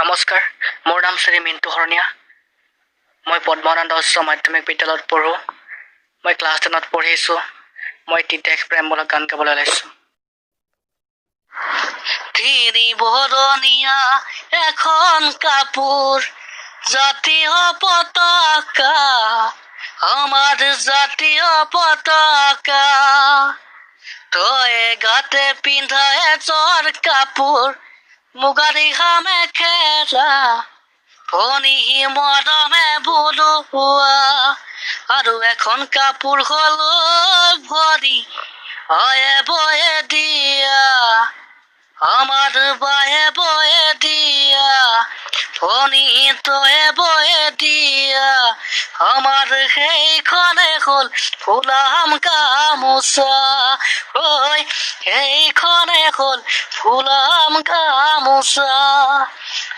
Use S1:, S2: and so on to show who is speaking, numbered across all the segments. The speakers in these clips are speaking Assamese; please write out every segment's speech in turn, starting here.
S1: নমস্কাৰ, মোৰ নাম শ্ৰী মিণ্টু শৰণীয়া। মই পদ্মানন্দ উচ্চ মাধ্যমিক বিদ্যালয়ত পঢ়োঁ। মই ক্লাছ 10ত পঢ়িছোঁ। মই তিতেশ প্ৰেম বোলা গান গাবলৈ ওলাইছোঁ। তিনি বৰণীয়া এখন কাপোৰ, জাতীয় পতাকা, আমাৰ জাতীয় পতাকা। তই গাতে পিন্ধা এযোৰ কাপোৰ, মুগা ৰিহা মেখেলা, ভনী মৰমে বোলোৱা, আৰু এখন কাপোৰ হ'ল ভৰি অয়ে বয়ে দিয়া, আমার বায়ে বয়ে দিয়া, ভনী তয়ে বয়ে দিয়া, আমার সেইখনে হ'ল ফুলাম গামোচা, ঐ সেইখনে হ'ল ফুলাম গামোচা।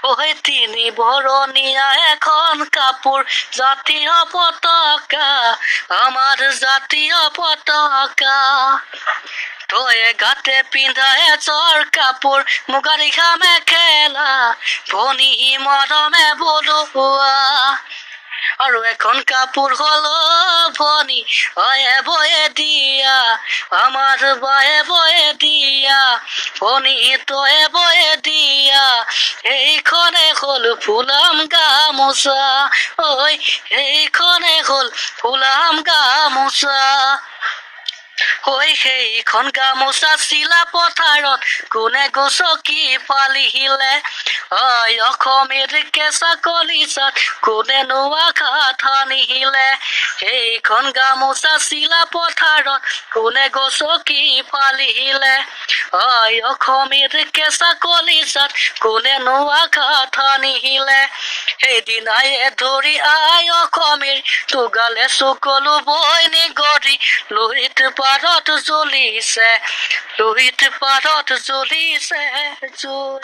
S1: ঐ তিনি বৰণীয়া এখন কাপোৰ, জাতীয় পতাকা, আমাৰ জাতীয় পতাকা। তই গাতে পিন্ধা এযোৰ কাপোৰ, মুগা ৰিহা মেখেলা, ভনী মৰমে বোলোৱা, আৰু এখন কাপোৰ হ'ল ভনী অয়ে বয়ে দিয়া, আমাৰ বায়ে বয়ে দিয়া, ভনী তয়ে বয়ে দিয়া, এইখনে হ'ল ফুলাম গামোচা, ঐ এইখনে হ'ল ফুলাম গামোচা। ঐ সেইখন গামোচা চিলা পথাৰত কোনে গছকি পালিহিলে, অসমীৰ কেঁচা কলিচাত কোনে নোৱা কাঠা নিহিলে, সেইখন গামোচা চিলা পথাৰত কোনে গছকি পালিহিলে, অসমীৰ কেঁচা কলিচাত কোনে নোৱা কাঠা নিহিলে, সেইদিনাই ধৰি আই অসমীৰ তোগালে চুকলো বৈনী গৰি, লোহিত পাৰত জ্বলিছে, লোহিত পাৰত জ্বলিছে জুই।